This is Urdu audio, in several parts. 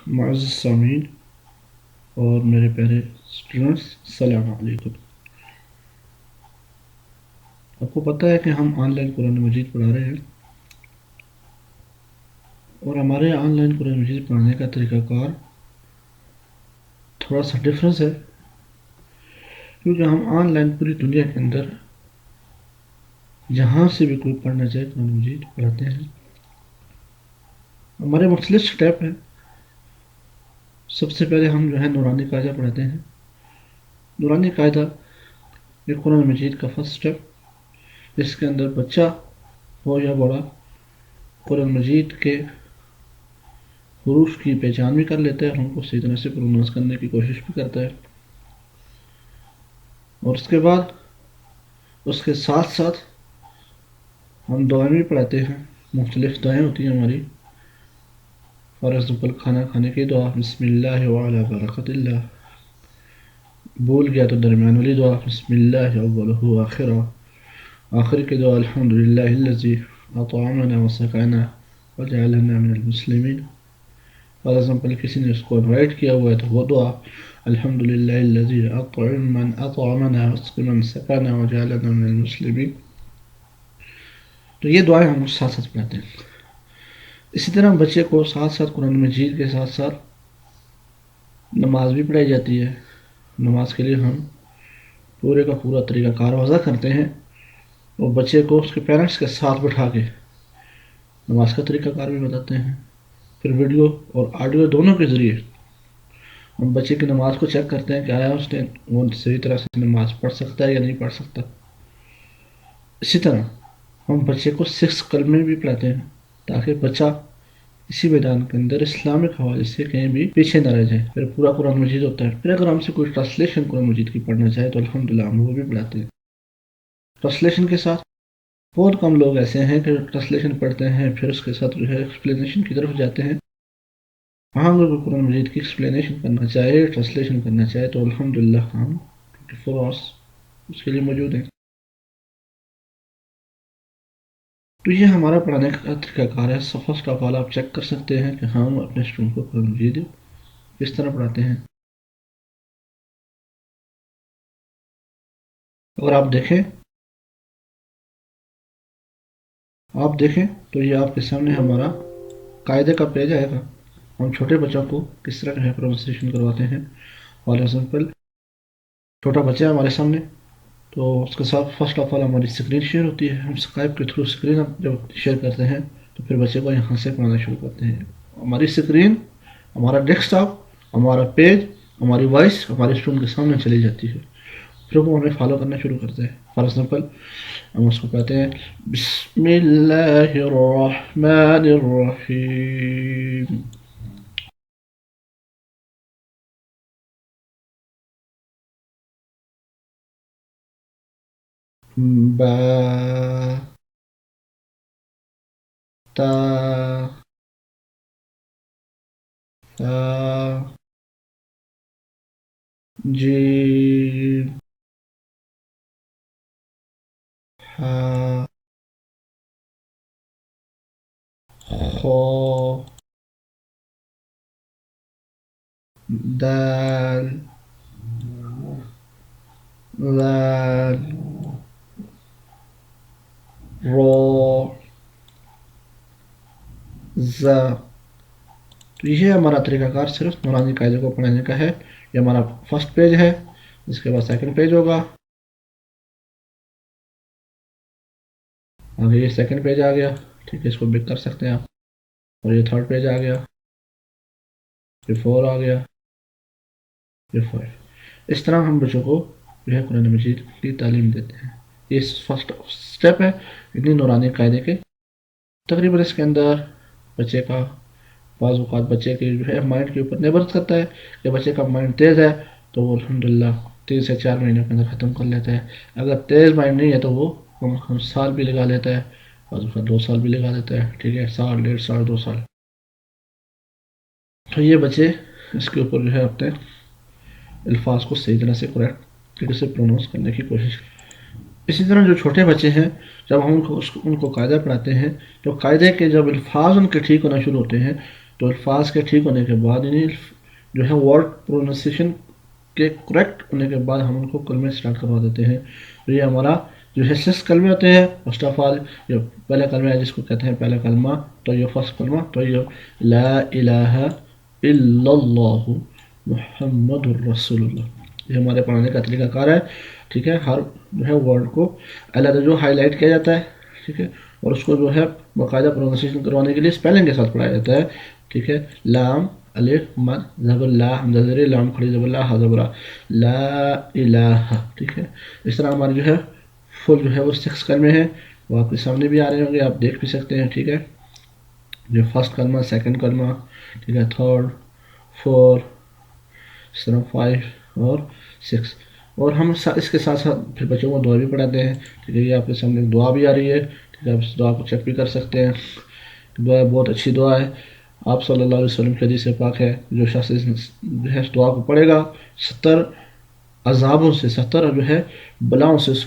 معزز سامعین اور میرے پیارے اسٹوڈنٹس، السلام علیکم۔ آپ کو پتہ ہے کہ ہم آن لائن قرآن مجید پڑھا رہے ہیں، اور ہمارے آن لائن قرآن مجید پڑھانے کا طریقہ کار تھوڑا سا ڈفرینس ہے، کیونکہ ہم آن لائن پوری دنیا کے اندر جہاں سے بھی کوئی پڑھنا چاہے قرآن مجید پڑھاتے ہیں۔ ہمارے مختلف سٹیپ ہیں۔ سب سے پہلے ہم جو ہے نورانی قاعدہ پڑھاتے ہیں۔ نورانی قاعدہ یہ قرآن مجید کا فرسٹ سٹیپ، جس کے اندر بچہ ہو یا بڑا قرآن مجید کے حروف کی پہچان بھی کر لیتا ہے اور ان کو صحیح طرح سے پروننس کرنے کی کوشش بھی کرتا ہے، اور اس کے بعد اس کے ساتھ ساتھ ہم دعائیں بھی پڑھاتے ہیں۔ مختلف دعائیں ہوتی ہیں ہماری، فار ایگزامپل کھانا کھانے کی دعا بسم اللہ وعلی برکت اللہ، بھول گیا تو درمیان والی دعا بسم اللہ اولہ آخرہ، آخر کی دعا الحمدللہ الذی اطعمنا وسقانا وجعلنا من المسلمین۔ فار ایگزامپل کسی نے اس کو انوائٹ کیا ہوا ہے تو وہ دعا الحمدللہ الذی اطعمنا وسقانا وجعلنا من المسلمین۔ تو یہ دعائیں ہم ساتھ ساتھ پڑھاتے ہیں۔ اسی طرح بچے کو ساتھ ساتھ قرآن مجید کے ساتھ ساتھ نماز بھی پڑھائی جاتی ہے۔ نماز کے لیے ہم پورے کا پورا طریقہ کار وضع کرتے ہیں اور بچے کو اس کے پیرنٹس کے ساتھ بٹھا کے نماز کا طریقہ کار بھی بتاتے ہیں۔ پھر ویڈیو اور آڈیو دونوں کے ذریعے ہم بچے کی نماز کو چیک کرتے ہیں کہ آیا اس نے وہ صحیح طرح سے نماز پڑھ سکتا ہے یا نہیں پڑھ سکتا۔ اسی طرح ہم بچے کو 6 کلمے بھی پڑھاتے ہیں تاکہ بچہ اسی میدان کے اندر اسلامک حوالے سے کہیں بھی پیچھے نہ رہ جائے۔ پھر پورا قرآن مجید ہوتا ہے۔ پھر اگر ہم سے کوئی ٹرانسلیشن قرآن مجید کی پڑھنا چاہے تو الحمدللہ ہم وہ بھی پڑھاتے ہیں۔ ٹرانسلیشن کے ساتھ بہت کم لوگ ایسے ہیں کہ ٹرانسلیشن پڑھتے ہیں پھر اس کے ساتھ جو ہے ایکسپلینیشن کی طرف جاتے ہیں۔ ہاں اگر کوئی قرآن مجید کی ایکسپلینیشن کرنا چاہے، ٹرانسلیشن کرنا چاہے تو الحمدللہ ہم 24 آورس اس کے لیے موجود ہیں۔ تو یہ ہمارا پڑھانے کا طریقہ کار ہے۔ فرسٹ آف آل آپ چیک کر سکتے ہیں کہ ہم اپنے اسٹوڈنٹ کو قرآن مجید کس طرح پڑھاتے ہیں۔ اگر آپ دیکھیں تو یہ آپ کے سامنے ہمارا قاعدے کا پیج آئے گا۔ ہم چھوٹے بچوں کو کس طرح جو ہے پروننسیشن کرواتے ہیں۔ فار ایگزامپل چھوٹا بچہ ہے ہمارے سامنے، تو اس کے ساتھ فرسٹ آف آل ہماری اسکرین شیئر ہوتی ہے۔ ہم اسکائپ کے تھرو اسکرین جب شیئر کرتے ہیں تو پھر بچے کو یہاں سے پڑھانا شروع کرتے ہیں۔ ہماری اسکرین، ہمارا ڈیسک ٹاپ، ہمارا پیج، ہماری وائس ہمارے اسٹوڈنٹ کے سامنے چلی جاتی ہے، پھر وہ ہمیں فالو کرنا شروع کرتے ہیں۔ فار ایگزامپل ہم اس کو کہتے ہیں بسم اللہ الرحمن الرحیم، با تا ثا جیم حا خا دال ذال را زا۔ تو یہ ہمارا طریقہ کار صرف نورانی قاعدے کو پڑھانے کا ہے۔ یہ ہمارا فرسٹ پیج ہے، اس کے بعد سیکنڈ پیج ہوگا، آگے یہ سیکنڈ پیج آ گیا، ٹھیک ہے، اس کو بک کر سکتے ہیں آپ، اور یہ تھرڈ پیج آ گیا، یہ 4 آ گیا، یہ 5۔ اس طرح ہم بچوں کو جو ہے قرآن مجید کی تعلیم دیتے ہیں۔ یہ فرسٹ سٹیپ ہے اتنی نورانی قاعدے کے۔ تقریباً اس کے اندر بچے کا بعض اوقات بچے کے جو ہے مائنڈ کے اوپر نربھر کرتا ہے کہ بچے کا مائنڈ تیز ہے تو وہ الحمدللہ 3 سے 4 مہینوں کے اندر ختم کر لیتا ہے۔ اگر تیز مائنڈ نہیں ہے تو وہ کم از کم سال بھی لگا لیتا ہے، بعض اوقات 2 سال بھی لگا لیتا ہے، ٹھیک ہے، سال، 1.5 سال، 2 سال۔ تو یہ بچے اس کے اوپر جو ہے اپنے الفاظ کو صحیح طرح سے کریکٹ طریقے سے پروننس کرنے کی کوشش کریں۔ اسی طرح جو چھوٹے بچے ہیں جب ہم ان کو قاعدہ پڑھاتے ہیں تو قاعدے کے جب الفاظ ان کے ٹھیک ہونا شروع ہوتے ہیں تو الفاظ کے ٹھیک ہونے کے بعد یعنی جو ہے ورڈ پروننسیشن کے کریکٹ ہونے کے بعد ہم ان کو کلمے سٹارٹ کروا دیتے ہیں. تو یہ ہمارا جو ہے 6 کلمے ہوتے ہیں. فرسٹ آف آل یہ پہلا کلمہ ہے جس کو کہتے ہیں پہلا کلمہ، تو یہ فرسٹ کلمہ تو یہ لا الہ الا اللہ محمد الرسول اللہ. یہ ہمارے پڑھانے کا طریقہ کار ہے. ٹھیک ہے، ہر جو ہے ورڈ کو علیحدہ جو ہائی لائٹ کیا جاتا ہے. ٹھیک ہے، اور اس کو جو ہے باقاعدہ پروننسیشن کروانے کے لیے اسپیلنگ کے ساتھ پڑھایا جاتا ہے. ٹھیک ہے، لام الف مد زبر لا حمزہ زیر لام کھڑی زبر لا زبر لا الہ. ٹھیک ہے، اس طرح ہماری جو ہے فل جو ہے وہ 6 کلمے ہیں. وہ آپ کے سامنے بھی آ رہے ہوں گے، آپ دیکھ بھی سکتے ہیں. ٹھیک ہے، جو فرسٹ کلمہ، سیکنڈ کلمہ، ٹھیک ہے، تھرڈ، فور، اس طرح 5 اور 6. اور ہم اس کے ساتھ ساتھ پھر بچوں کو دعا بھی پڑھاتے ہیں. ٹھیک ہے، یہ آپ کے سامنے دعا بھی آ رہی ہے. ٹھیک ہے، آپ اس دعا کو چیک بھی کر سکتے ہیں. دعا بہت اچھی دعا ہے. آپ صلی اللہ علیہ وسلم کی حدیث پاک ہے، جو شخص جو ہے اس دعا کو پڑھے گا 70 عذابوں سے، 70 جو ہے بلاؤں سے اس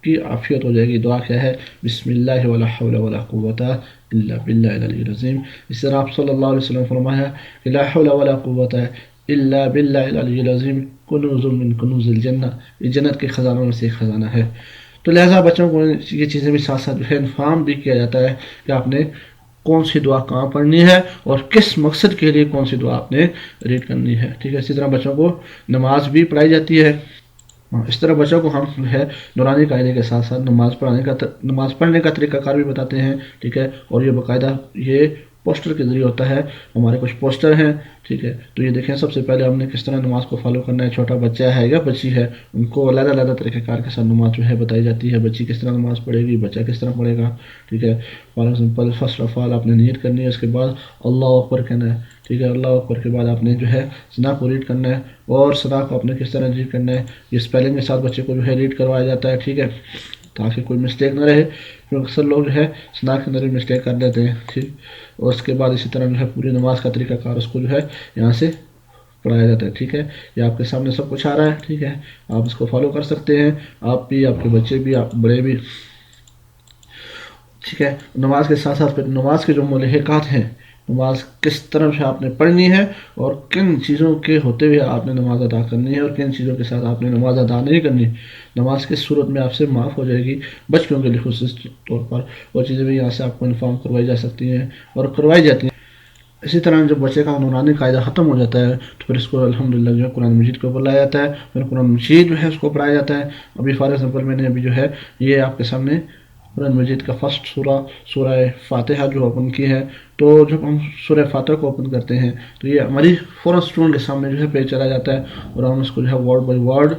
کی عافیت ہو جائے گی. دعا کیا ہے؟ بسم اللہ ولا حول ولا قوت الا باللہ العلی العظیم. اس طرح آپ صلی اللہ علیہ وسلم فرمایا کہ لا حول ولا قوت الا باللہ العلی العظیم کنوز من کنوز الجنہ. یہ جنت کے خزانوں میں سے ایک خزانہ ہے. تو لہٰذا بچوں کو یہ چیزیں بھی ساتھ ساتھ جو ہے انفارم بھی کیا جاتا ہے کہ آپ نے کون سی دعا کہاں پڑھنی ہے اور کس مقصد کے لیے کون سی دعا آپ نے ریڈ کرنی ہے. ٹھیک ہے، اسی طرح بچوں کو نماز بھی پڑھائی جاتی ہے. اس طرح بچوں کو ہم جو ہے نورانی قاعدے کے ساتھ ساتھ نماز پڑھنے کا طریقہ کار بھی بتاتے ہیں. ٹھیک ہے، اور یہ باقاعدہ یہ پوسٹر کے ذریعے ہوتا ہے. ہمارے کچھ پوسٹر ہیں. ٹھیک ہے، تو یہ دیکھیں سب سے پہلے ہم نے کس طرح نماز کو فالو کرنا ہے. چھوٹا بچہ ہے یا بچی ہے، ان کو علیحدہ طریقہ کار کے ساتھ نماز جو ہے بتائی جاتی ہے. بچی کس طرح نماز پڑھے گی، بچہ کس طرح پڑھے گا. ٹھیک ہے، for example first of all آپ نے نیت کرنی ہے، اس کے بعد اللہ اکبر کہنا ہے. ٹھیک ہے، اللہ اکبر کے بعد آپ نے جو ہے ثنا کو ریڈ کرنا ہے، اور ثنا کو آپ نے کس طرح ریڈ کرنا ہے یہ اسپیلنگ کے ساتھ بچے کو جو ہے ریڈ کروایا جاتا ہے. ٹھیک ہے، تاکہ کوئی مسٹیک نہ رہے، کیونکہ اکثر لوگ جو ہے ثنا کے اندر مسٹیک کر دیتے ہیں. ٹھیک، اور اس کے بعد اسی طرح جو ہے پوری نماز کا طریقہ کار اس کو جو ہے یہاں سے پڑھایا جاتا ہے. ٹھیک ہے، یہ آپ کے سامنے سب کچھ آ رہا ہے. ٹھیک ہے، آپ اس کو فالو کر سکتے ہیں، آپ بھی، آپ کے بچے بھی، آپ بڑے بھی. ٹھیک ہے، نماز کے ساتھ ساتھ پھر نماز کے جو ملحقات ہیں، نماز کس طرح سے آپ نے پڑھنی ہے اور کن چیزوں کے ہوتے ہوئے آپ نے نماز ادا کرنی ہے اور کن چیزوں کے ساتھ آپ نے نماز ادا نہیں کرنی. نماز کس صورت میں آپ سے معاف ہو جائے گی بچوں کے لیے خصوصی طور پر، وہ چیزیں بھی یہاں سے آپ کو انفارم کروائی جا سکتی ہیں اور کروائی جاتی ہیں. اسی طرح جب بچے کا نورانی قاعدہ ختم ہو جاتا ہے تو پھر اس کو الحمدللہ جو ہے قرآن مجید کو بلایا جاتا ہے. پھر قرآن مجید جو ہے اس کو پڑھایا جاتا ہے. ابھی فار ایگزامپل میں نے ابھی جو ہے یہ آپ کے سامنے قرآن مجید کا فرسٹ سورہ فاتحہ جو اوپن کی ہے. تو جب ہم سورہ فاتحہ کو اوپن کرتے ہیں تو یہ ہماری فوراً اسٹوڈنٹ کے سامنے جو ہے پیج چلا جاتا ہے، اور ہم اس کو جو ہے ورڈ بائی ورڈ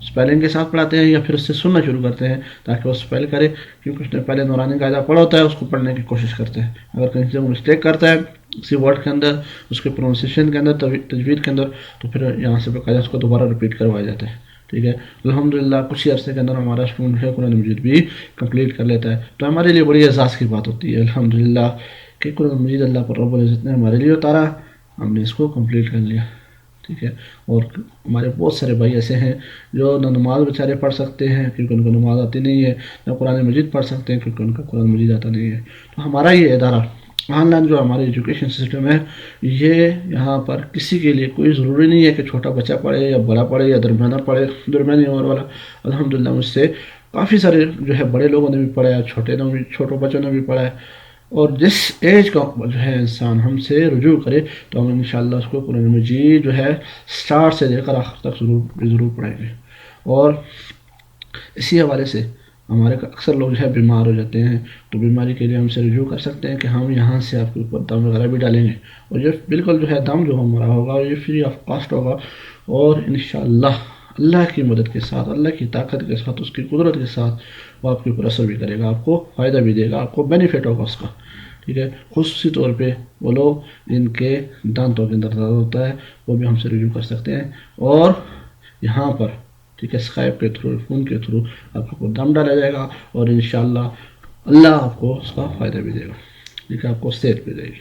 اسپیلنگ کے ساتھ پڑھاتے ہیں یا پھر اس سے سننا شروع کرتے ہیں تاکہ وہ اسپیل کرے، کیونکہ اس نے پہلے نورانی قاعدہ پڑھا ہوتا ہے، اس کو پڑھنے کی کوشش کرتے ہیں. اگر کہیں سے وہ مسٹیک کرتا ہے کسی ورڈ کے اندر، اس کے پروننسیشن کے اندر، تجوید کے اندر، تو پھر یہاں سے باقاعدہ اس کو دوبارہ ریپیٹ کروایا جاتا ہے. ٹھیک ہے، الحمدللہ کچھ ہی عرصے کے اندر ہمارا اسٹوڈنٹ جو ہے قرآن مجید بھی کمپلیٹ کر لیتا ہے. تو ہمارے لیے بڑی اعزاز کی بات ہوتی ہے الحمدللہ کہ قرآن مجید اللہ پر رب العزت نے ہمارے لیے اتارا، ہم نے اس کو کمپلیٹ کر لیا. ٹھیک ہے، اور ہمارے بہت سارے بھائی ایسے ہیں جو نہ نماز بیچارے پڑھ سکتے ہیں کیونکہ ان کو نماز آتی نہیں ہے، نہ قرآن مجید پڑھ سکتے ہیں کیونکہ ان کا قرآن مجید آتا نہیں ہے. تو ہمارا یہ ادارہ آن لائن جو ہماری ایجوکیشن سسٹم ہے، یہ یہاں پر کسی کے لیے کوئی ضروری نہیں ہے کہ چھوٹا بچہ پڑھے یا بڑا پڑھے یا درمیانہ پڑھے، درمیانی عمر والا. الحمدللہ مجھ سے کافی سارے جو ہے بڑے لوگوں نے بھی پڑھا ہے، چھوٹے بچوں نے بھی پڑھا ہے. اور جس ایج کا جو ہے انسان ہم سے رجوع کرے تو ہم انشاءاللہ اس کو قرآن مجید جو ہے سٹارٹ سے لے کر آخر تک ضرور پڑھیں گے. اور اسی حوالے سے ہمارے اکثر لوگ جو ہے بیمار ہو جاتے ہیں، تو بیماری کے لیے ہم سے رجوع کر سکتے ہیں کہ ہم یہاں سے آپ کے اوپر دم وغیرہ بھی ڈالیں گے، اور یہ بالکل جو ہے دم جو ہمارا ہوگا یہ فری آف کاسٹ ہوگا، اور انشاءاللہ اللہ کی مدد کے ساتھ، اللہ کی طاقت کے ساتھ، اس کی قدرت کے ساتھ وہ آپ کے اوپر اثر بھی کرے گا، آپ کو فائدہ بھی دے گا، آپ کو بینیفٹ ہوگا اس کا. ٹھیک ہے، خصوصی طور پہ وہ لوگ جن کے دانتوں کے اندر درد ہوتا ہے وہ بھی ہم سے رجوع کر سکتے ہیں. اور یہاں پر ٹھیک ہے اسکائپ کے تھرو، فون کے تھرو آپ کو دم ڈالا جائے گا، اور انشاءاللہ اللہ آپ کو اس کا فائدہ بھی دے گا. ٹھیک ہے، آپ کو صحت بھی دے گی.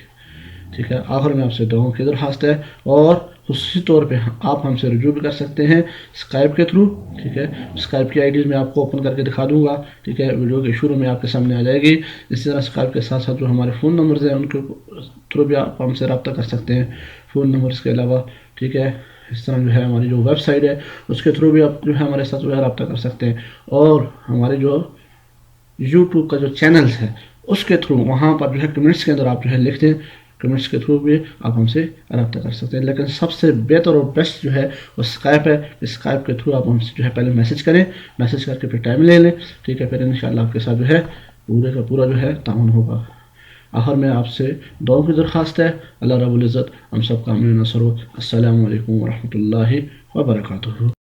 ٹھیک ہے، آخر میں آپ سے دعاؤں کی درخواست ہے، اور خصوصی طور پہ آپ ہم سے رجوع بھی کر سکتے ہیں اسکائپ کے تھرو. ٹھیک ہے، اسکائپ کی آئی ڈیز میں آپ کو اوپن کر کے دکھا دوں گا. ٹھیک ہے، ویڈیو کے شروع میں آپ کے سامنے آ جائے گی. اسی طرح اسکائپ کے ساتھ ساتھ جو ہمارے فون نمبرز ہیں ان کے تھرو بھی آپ ہم سے رابطہ کر سکتے ہیں فون نمبرز کے علاوہ. ٹھیک ہے، اس طرح جو ہے ہماری جو ویب سائٹ ہے اس کے تھرو بھی آپ جو ہے ہمارے ساتھ جو ہے رابطہ کر سکتے ہیں. اور ہمارے جو یوٹیوب کا جو چینلز ہے اس کے تھرو وہاں پر جو ہے کمنٹس کے اندر آپ جو ہے لکھ دیں، کمنٹس کے تھرو بھی آپ ہم سے رابطہ کر سکتے ہیں. لیکن سب سے بہتر اور بیسٹ جو ہے وہ اسکائپ ہے. اسکائپ کے تھرو آپ ہم سے جو ہے پہلے میسج کریں، میسج کر کے پھر ٹائم لے لیں. ٹھیک ہے، پھر انشاءاللہ آپ کے ساتھ جو ہے پورے کا پورا جو ہے تعاون ہوگا. آخر میں آپ سے دعاؤں کی درخواست ہے. اللہ رب العزت ہم سب کا امین نصر ہو. السلام علیکم ورحمۃ اللہ وبرکاتہ.